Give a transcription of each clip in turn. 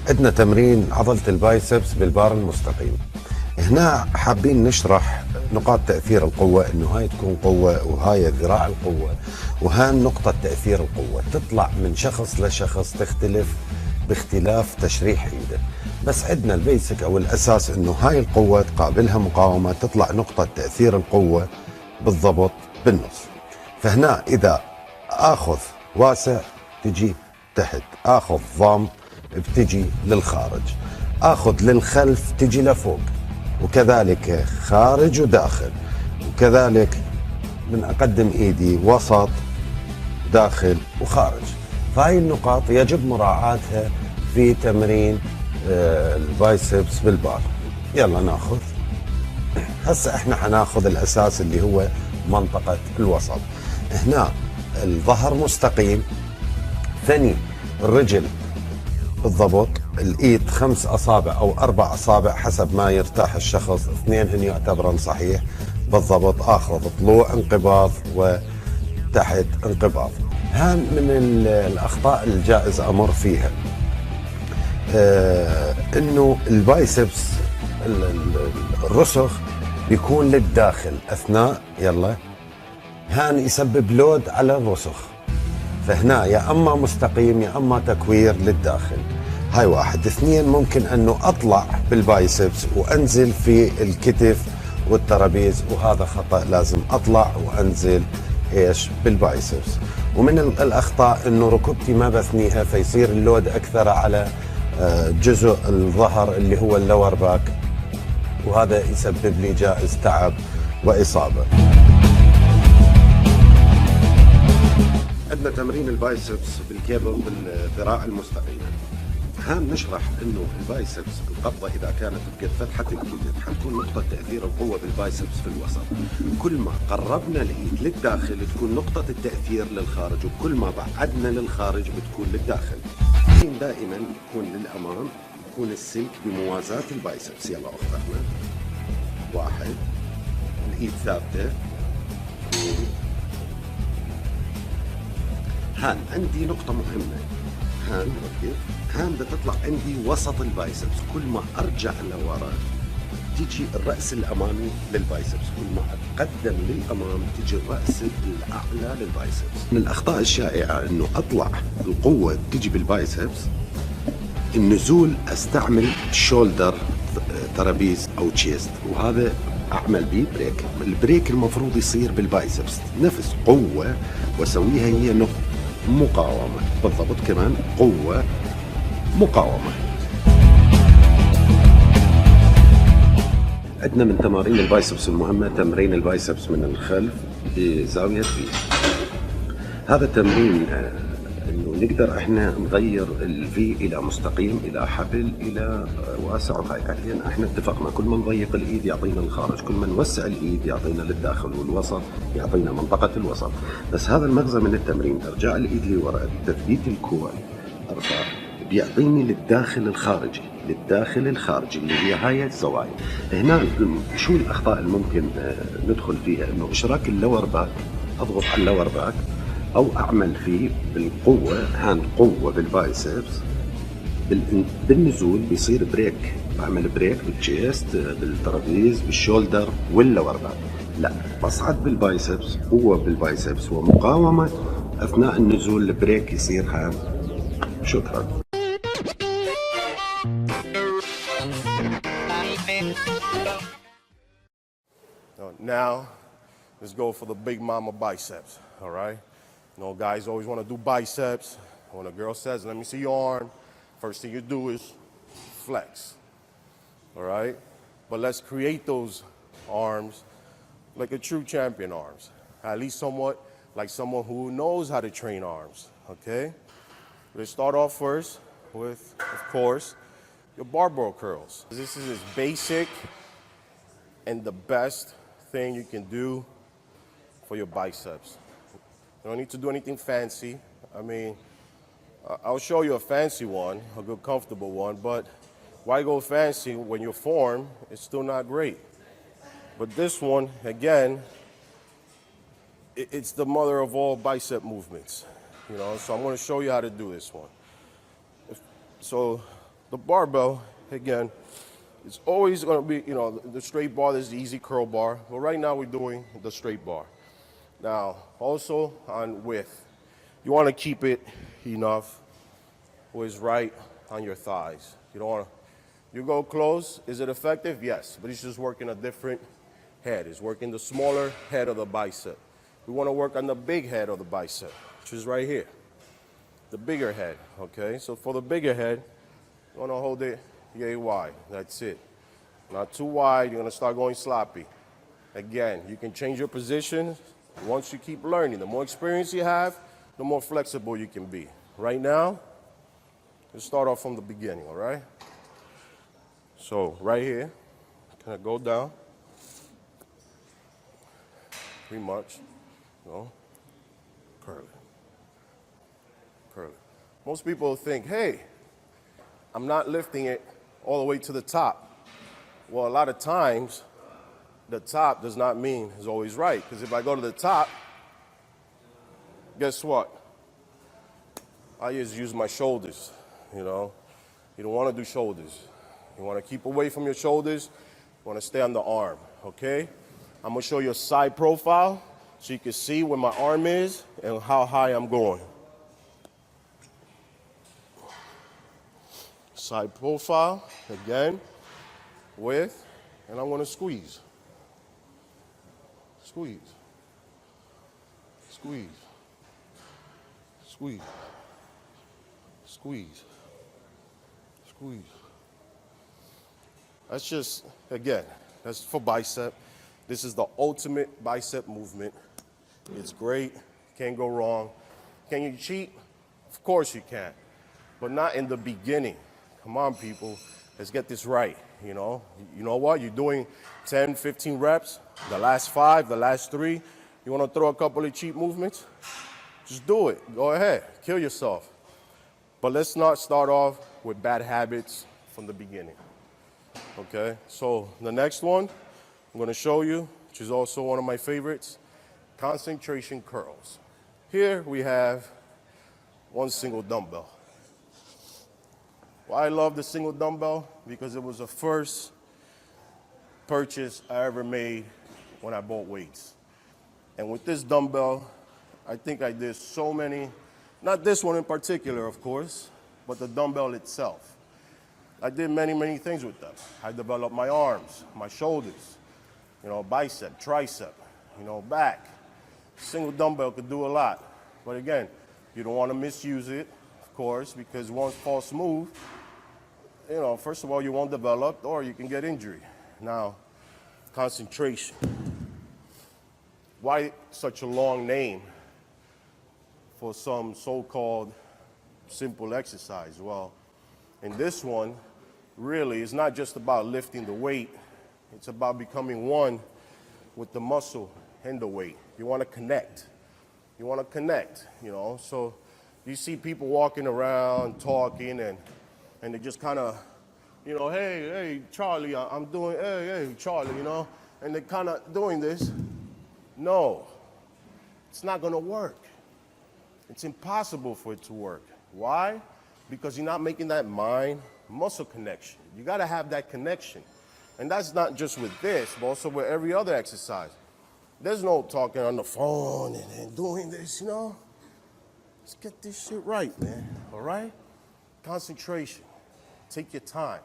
عندنا تمرين عضلة البايسبس بالبار المستقيم. هنا حابين نشرح نقاط تأثير القوة، انه هاي تكون قوة وهاي ذراع القوة، وهاي نقطة تأثير القوة تطلع من شخص لشخص، تختلف باختلاف تشريح ايده. بس عندنا البيسك او الاساس انه هاي القوة تقابلها مقاومة تطلع نقطة تأثير القوة بالضبط بالنص. فهنا اذا اخذ واسع تجي تحت، اخذ ضم بتجي للخارج، اخذ للخلف تجي لفوق، وكذلك خارج وداخل، وكذلك من اقدم ايدي وسط داخل وخارج. فهي النقاط يجب مراعاتها في تمرين البايسبس بالبار. يلا ناخذ هسه، احنا حناخذ الاساس اللي هو منطقة الوسط. هنا الظهر مستقيم، ثاني الرجل بالضبط، الايد 5 اصابع او 4 اصابع حسب ما يرتاح الشخص، 2 هن يعتبرن صحيح بالضبط. اخذ طلوع انقباض وتحت انقباض. هان من الاخطاء الجائز امر فيها انه البايسبس الرسخ بيكون للداخل اثناء يلا هان يسبب لود على الرسخ. فهنا يا اما مستقيم يا اما تكوير للداخل. هاي واحد. اثنين، ممكن انه اطلع بالبايسبس وانزل في الكتف والترابيز، وهذا خطأ. لازم اطلع وانزل ايش بالبايسبس. ومن الاخطاء انه ركبتي ما بثنيها، فيصير اللود اكثر على جزء الظهر اللي هو اللور باك، وهذا يسبب لي جائز تعب واصابه. عندنا تمرين البايسبس بالكيبل بالذراع المستقيمة. هام نشرح انه البايسبس القبضة اذا كانت بقد فتحة الكتف حتكون نقطة تأثير القوة بالبايسبس في الوسط. كل ما قربنا الايد للداخل تكون نقطة التأثير للخارج، وكل ما بعدنا للخارج بتكون للداخل. دائما يكون للامام، يكون السلك بموازاة البايسبس. يلا اخت احمد، 1، الايد ثابتة، 2. هان عندي نقطة مهمة، هان وقف، هان بدها تطلع عندي وسط البايسبس. كل ما ارجع لورا تيجي الرأس الامامي للبايسبس، كل ما اتقدم للامام تيجي الرأس الاعلى للبايسبس. من الاخطاء الشائعة انه اطلع القوة تيجي بالبايسبس، النزول استعمل شولدر ترابيز او تشيست، وهذا اعمل بيه بريك. البريك المفروض يصير بالبايسبس نفس قوة، واسويها هي مقاومة بالضبط، كمان قوة مقاومة. عندنا من تمارين البايسبس المهمة تمرين البايسبس من الخلف بزاوية في. هذا التمرين انه نقدر احنا نغير الفي الى مستقيم، الى حبل، الى واسع وهاي. احيانا احنا اتفقنا كل ما نضيق الايد يعطينا الخارج، كل ما نوسع الايد يعطينا للداخل، والوسط يعطينا منطقة الوسط. بس هذا المغزى من التمرين، ارجع الايد لورا، تثبيت الكوع، ارفع، بيعطيني للداخل الخارجي، للداخل الخارجي اللي هي هاي الزوايا. هنا شو الاخطاء اللي ممكن ندخل فيها؟ انه اشراك اللور باك، اضغط على اللور باك او اعمل فيه بالقوة، هان قوة بالبايسبس، بالنزول بيصير بريك، بعمل بريك بالتشيست، بالترابيز، بالشولدر واللور باك. لا، بصعد بالبايسبس، قوة بالبايسبس ومقاومة اثناء النزول، البريك يصير هان. شكرا. Now, let's go for the big mama biceps, all right? You know, guys always want to do biceps. When a girl says, let me see your arm, first thing you do is flex, all right? But let's create those arms like a true champion arms, at least somewhat like someone who knows how to train arms, okay? Let's start off first with, of course, your barbell curls. This is as basic and the best thing you can do for your biceps. You don't need to do anything fancy. I mean, I'll show you a fancy one, a good comfortable one, but why go fancy when your form is still not great? But this one, again, it's the mother of all bicep movements, you know, so I'm gonna show you how to do this one. So the barbell, again, it's always going to be, you know, the straight bar is the easy curl bar. But right now we're doing the straight bar. Now, also on width, you want to keep it enough where it's right on your thighs. You don't want to, you go close, is it effective? Yes, but it's just working a different head. It's working the smaller head of the bicep. We want to work on the big head of the bicep, which is right here. The bigger head, okay? So for the bigger head, you want to hold it yay wide. That's it. Not too wide, you're going to start going sloppy. Again, you can change your position once you keep learning. The more experience you have, the more flexible you can be. Right now, let's start off from the beginning, all right? So right here, kind of go down. Pretty much, you know, curl it. Curl it. Most people think, hey, I'm not lifting it all the way to the top. Well, a lot of times, the top does not mean it's always right. Because if I go to the top, guess what? I just use my shoulders, you know. You don't want to do shoulders. You want to keep away from your shoulders. You want to stay on the arm, okay? I'm going to show you a side profile so you can see where my arm is and how high I'm going. Side profile, again, with, and I'm going to squeeze. Squeeze. Squeeze. Squeeze. Squeeze. Squeeze. That's just, again, that's for bicep. This is the ultimate bicep movement. It's great. Can't go wrong. Can you cheat? Of course you can. But not in the beginning. Come on, people. Let's get this right, you know. You know what? You're doing 10, 15 reps. The last 5, the last 3. You want to throw a couple of cheat movements? Just do it. Go ahead. Kill yourself. But let's not start off with bad habits from the beginning. Okay? So the next one I'm going to show you, which is also one of my favorites, concentration curls. Here we have one single dumbbell. Why I love the single dumbbell? Because it was the first purchase I ever made when I bought weights. And with this dumbbell, I think I did so many, not this one in particular, of course, but the dumbbell itself. I did many, many things with them. I developed my arms, my shoulders, you know, bicep, tricep, you know, back. Single dumbbell could do a lot. But again, you don't want to misuse it, of course, because once it falls smooth, you know, first of all, you won't develop or you can get injury. Now, concentration. Why such a long name for some so-called simple exercise? Well, in this one, really, it's not just about lifting the weight. It's about becoming one with the muscle and the weight. You want to connect. You want to connect, you know. So you see people walking around, talking, and they just kind of, you know, hey, Charlie, I'm doing, hey, Charlie, you know. And they're kind of doing this. No, it's not going to work. It's impossible for it to work. Why? Because you're not making that mind-muscle connection. You got to have that connection. And that's not just with this, but also with every other exercise. There's no talking on the phone and doing this, you know. Let's get this shit right, man, all right? Concentration. Take your time.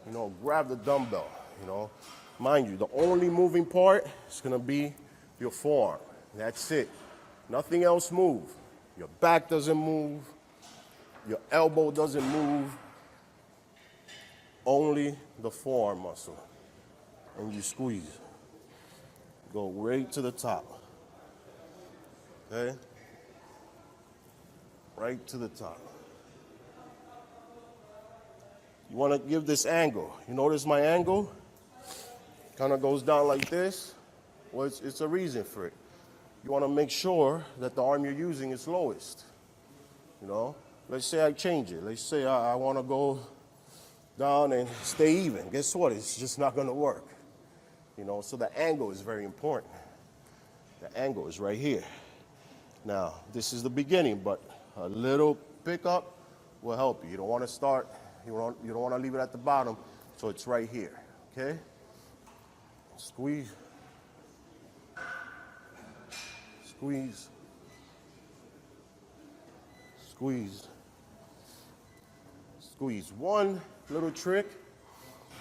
You know, grab the dumbbell, you know. Mind you, the only moving part is going to be your forearm. That's it. Nothing else move. Your back doesn't move. Your elbow doesn't move. Only the forearm muscle. And you squeeze. Go right to the top. Okay? Right to the top. You want to give this angle. You notice my angle? Kind of goes down like this. Well, it's a reason for it. You want to make sure that the arm you're using is lowest. You know? Let's say I change it. Let's say I want to go down and stay even. Guess what? It's just not going to work. You know, so the angle is very important. The angle is right here. Now, this is the beginning, but a little pickup will help you. You don't want to start, You don't want to leave it at the bottom, so it's right here, okay? Squeeze. Squeeze. Squeeze. Squeeze. One little trick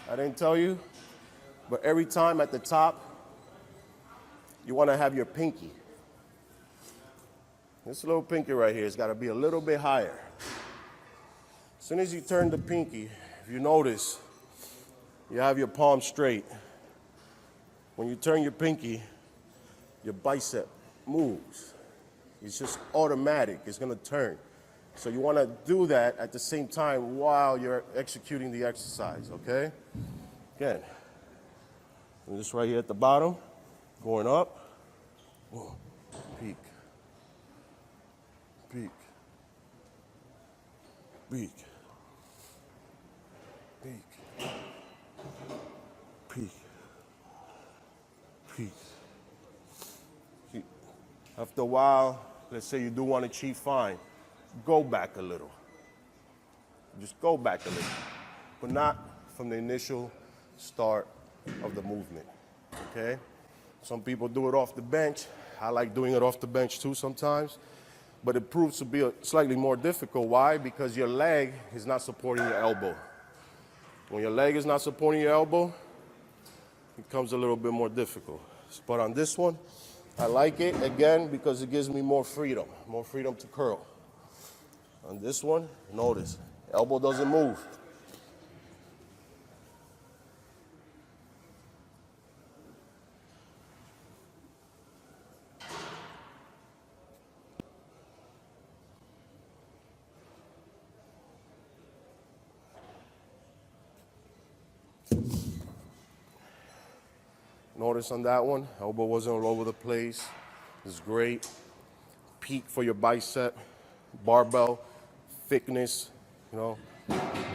I didn't tell you, but every time at the top, you want to have your pinky. This little pinky right here has got to be a little bit higher. As soon as you turn the pinky, if you notice, you have your palm straight. When you turn your pinky, your bicep moves. It's just automatic. It's going to turn. So you want to do that at the same time while you're executing the exercise, okay? Again, and this right here at the bottom, going up, peak, peak, peak, peak, peak, peak. After a while, let's say you do want to achieve fine, go back a little. Just go back a little, but not from the initial start of the movement, okay? Some people do it off the bench. I like doing it off the bench too sometimes, but it proves to be slightly more difficult. Why? Because your leg is not supporting your elbow. When your leg is not supporting your elbow, it becomes a little bit more difficult. But on this one, I like it, again, because it gives me more freedom to curl. On this one, notice, elbow doesn't move. Notice on that one, elbow wasn't all over the place. It's great. Peak for your bicep, barbell, thickness, you know.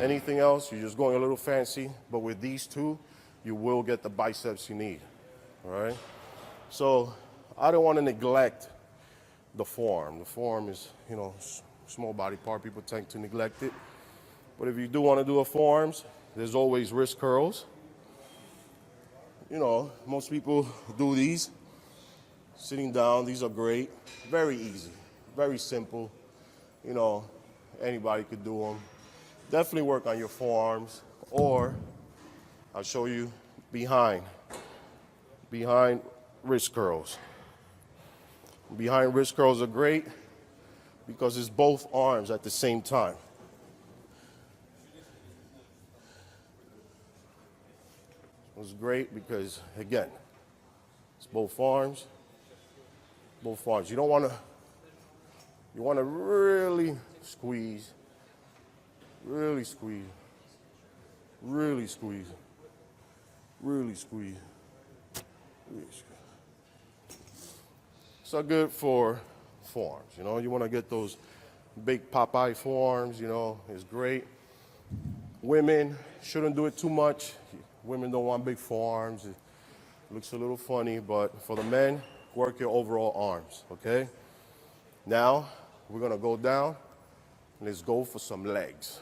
Anything else, you're just going a little fancy. But with these two, you will get the biceps you need, all right? So I don't want to neglect the forearm. The forearm is, you know, small body part. People tend to neglect it. But if you do want to do a forearms, there's always wrist curls. You know, most people do these sitting down. These are great. Very easy, very simple. You know, anybody could do them. Definitely work on your forearms, or I'll show you behind wrist curls. Behind wrist curls are great because it's both arms at the same time. It's great because, again, it's both arms. You don't want to, you want to really squeeze, really squeeze, really squeeze, really squeeze, really squeeze. So good for forearms, you know. You want to get those big Popeye forearms, you know, it's great. Women shouldn't do it too much. Women don't want big forearms. It looks a little funny, but for the men, work your overall arms, okay? Now, we're gonna go down. Let's go for some legs.